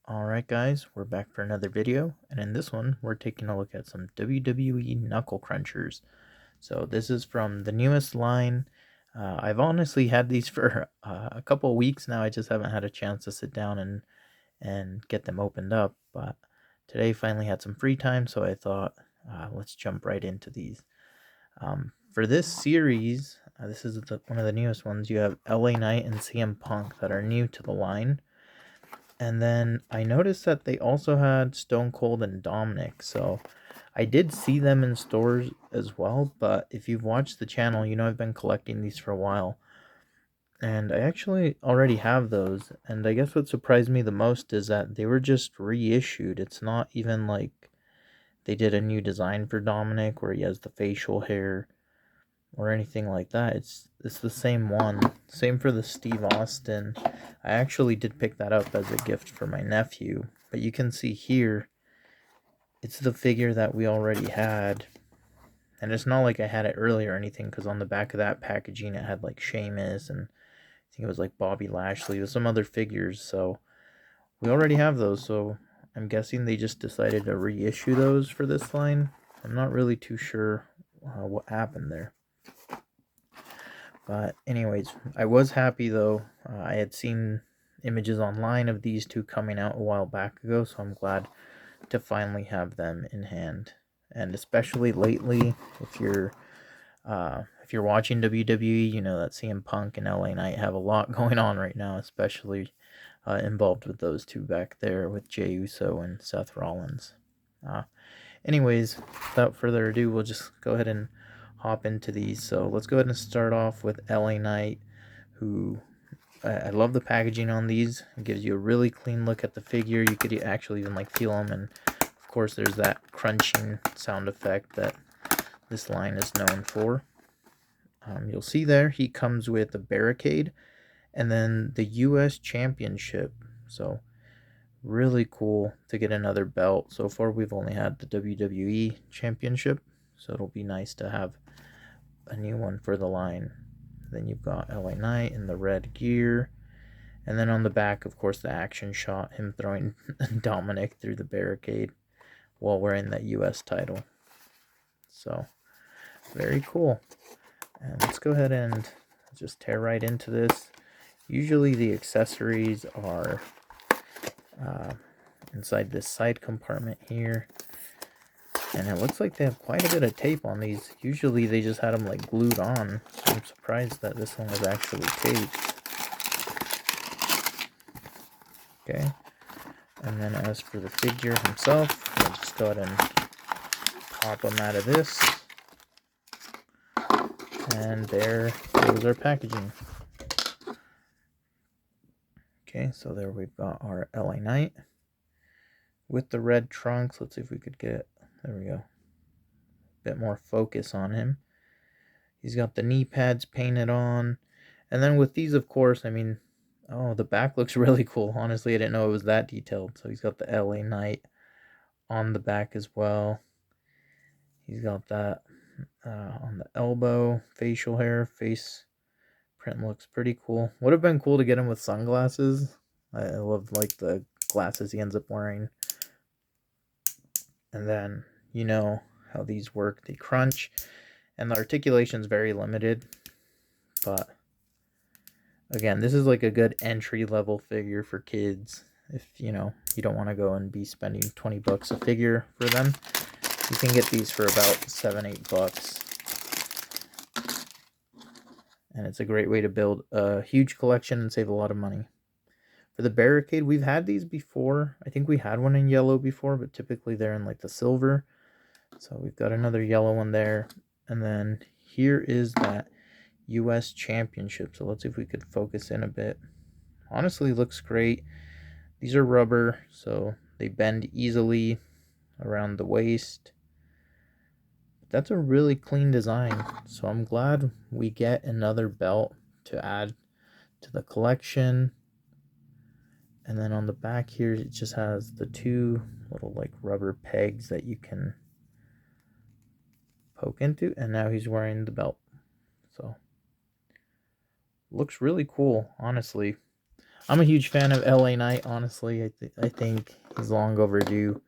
Alright guys, we're back for another video, and in this one we're taking a look at some WWE Knuckle Crunchers. So this is from the newest line. I've honestly had these for a couple of weeks now. I just haven't had a chance to sit down and get them opened up, but today finally had some free time, so I thought let's jump right into these. For this series, this is one of the newest ones. You have LA Knight and CM Punk that are new to the line. And then I noticed that they also had Stone Cold and Dominic. So I did see them in stores as well. But if you've watched the channel, you know I've been collecting these for a while. And I actually already have those. And I guess what surprised me the most is that they were just reissued. It's not even like they did a new design for Dominic where he has the facial hair or anything like that. It's the same one. Same for the Steve Austin. I actually did pick that up as a gift for my nephew, but you can see here it's the figure that we already had. And it's not like I had it earlier or anything, because on the back of that packaging it had like Sheamus and I think it was like Bobby Lashley with some other figures. So we already have those, so I'm guessing they just decided to reissue those for this line. I'm not really too sure what happened there. But anyways, I was happy though. I had seen images online of these two coming out a while back ago, so I'm glad to finally have them in hand. And especially lately, if you're watching WWE, you know that CM Punk and LA Knight have a lot going on right now, especially involved with those two back there with Jey Uso and Seth Rollins. Anyways, without further ado, we'll just go ahead and hop into these. So let's go ahead and start off with LA Knight, who I love the packaging on these. It gives you a really clean look at the figure. You could actually even like feel them, and of course there's that crunching sound effect that this line is known for. You'll see there he comes with a barricade and then the US Championship. So really cool to get another belt. So far we've only had the WWE Championship, so it'll be nice to have a new one for the line. Then you've got LA Knight in the red gear, and then on the back, of course, the action shot, him throwing Dominic through the barricade while wearing that US title. So very cool. And let's go ahead and just tear right into this. Usually the accessories are inside this side compartment here, and it looks like they have quite a bit of tape on these. Usually they just had them like glued on, so I'm surprised that this one was actually taped. Okay, and then as for the figure himself, I'll just go ahead and pop him out of this, and there goes our packaging. Okay, so there we've got our LA Knight with the red trunks. Let's see if we could get, there we go, a bit more focus on him. He's got the knee pads painted on. And then with these, of course, I mean, oh, the back looks really cool. Honestly, I didn't know it was that detailed. So he's got the LA Knight on the back as well. He's got that on the elbow, facial hair, face print looks pretty cool. Would have been cool to get him with sunglasses. I love like the glasses he ends up wearing. And then you know how these work. They crunch, and the articulation is very limited. But again, this is like a good entry level figure for kids. If you know you don't want to go and be spending $20 a figure for them, you can get these for about $7-8. And it's a great way to build a huge collection and save a lot of money. For the barricade, we've had these before. I think we had one in yellow before, but typically they're in like the silver. So we've got another yellow one there. And then here is that US Championship. So let's see if we could focus in a bit. Honestly, looks great. These are rubber, so they bend easily around the waist. That's a really clean design, so I'm glad we get another belt to add to the collection. And then on the back here, it just has the two little like rubber pegs that you can poke into, and now he's wearing the belt. So looks really cool, honestly. I'm a huge fan of LA Knight, honestly. I think he's long overdue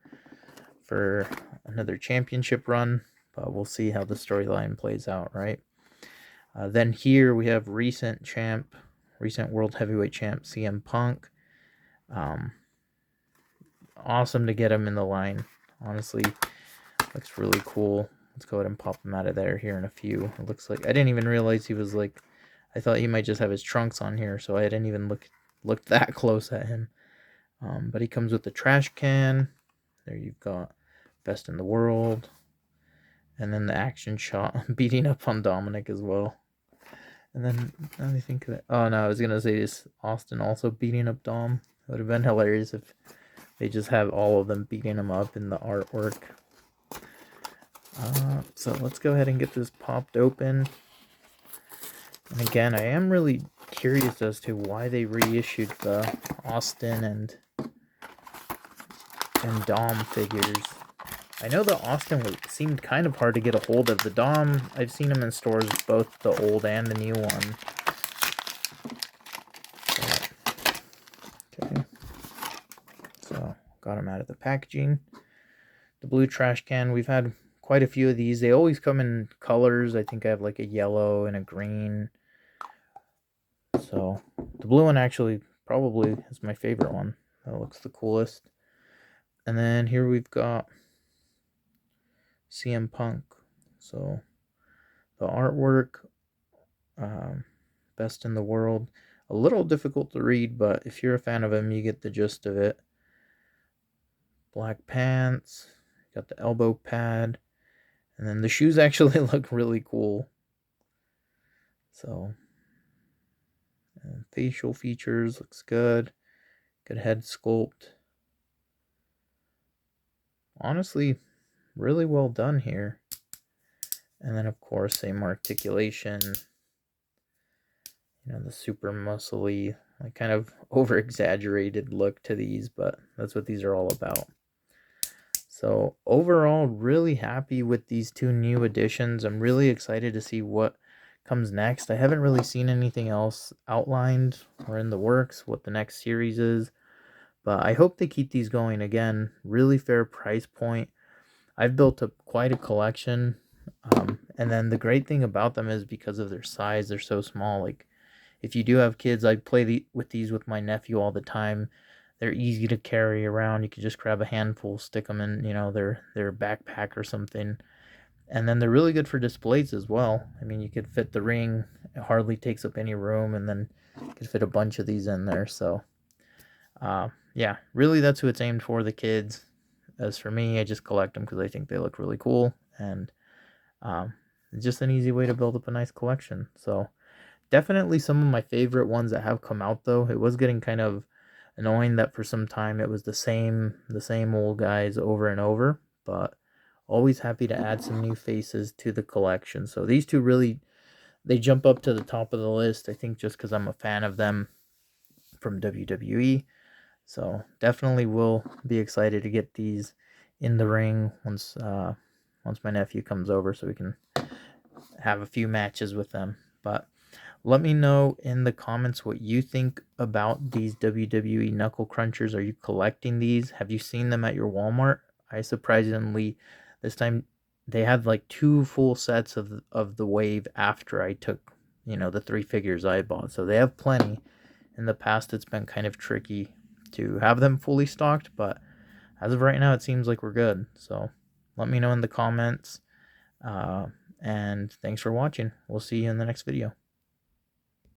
for another championship run, but we'll see how the storyline plays out, right? Then here we have recent world heavyweight champ CM Punk. Awesome to get him in the line. Honestly, looks really cool. Let's go ahead and pop him out of there here in a few. It looks like I didn't even realize he was like. I thought he might just have his trunks on here, so I didn't even look that close at him. But he comes with the trash can. There you've got best in the world, and then the action shot beating up on Dominic as well. And then let me think of it. Oh no, I was gonna say is Austin also beating up Dom. It would have been hilarious if they just have all of them beating him up in the artwork. So let's go ahead and get this popped open. And again, I am really curious as to why they reissued the Austin and Dom figures. I know the Austin seemed kind of hard to get a hold of. The Dom, I've seen them in stores, both the old and the new one. Okay. So, got them out of the packaging. The blue trash can, we've had quite a few of these. They always come in colors. I think I have like a yellow and a green. So, the blue one actually probably is my favorite one. That looks the coolest. And then here we've got CM Punk. So the artwork, best in the world. A little difficult to read, but if you're a fan of him, you get the gist of it. Black pants, got the elbow pad, and then the shoes actually look really cool. So, facial features looks good. Good head sculpt. Honestly, really well done here. And then, of course, same articulation. You know, the super muscly, like kind of over-exaggerated look to these, but that's what these are all about. So overall, really happy with these two new additions. I'm really excited to see what comes next. I haven't really seen anything else outlined or in the works, what the next series is. But I hope they keep these going. Again, really fair price point. I've built up quite a collection. And then the great thing about them is because of their size, they're so small. Like, if you do have kids, I play with these with my nephew all the time. They're easy to carry around. You can just grab a handful, stick them in, their backpack or something. And then they're really good for displays as well. I mean, you could fit the ring. It hardly takes up any room, and then you could fit a bunch of these in there. So, yeah, really that's who it's aimed for, the kids. As for me, I just collect them because I think they look really cool. And it's just an easy way to build up a nice collection. So, definitely some of my favorite ones that have come out, though. It was getting kind of annoying that for some time it was the same old guys over and over, but always happy to add some new faces to the collection. So these two really, they jump up to the top of the list, I think, just because I'm a fan of them from WWE. So definitely will be excited to get these in the ring once my nephew comes over so we can have a few matches with them. But let me know in the comments what you think about these WWE Knuckle Crunchers. Are you collecting these? Have you seen them at your Walmart? I surprisingly, this time, they had like 2 full sets of the wave after I took, the 3 figures I bought. So they have plenty. In the past, it's been kind of tricky to have them fully stocked, but as of right now, it seems like we're good. So let me know in the comments. And thanks for watching. We'll see you in the next video.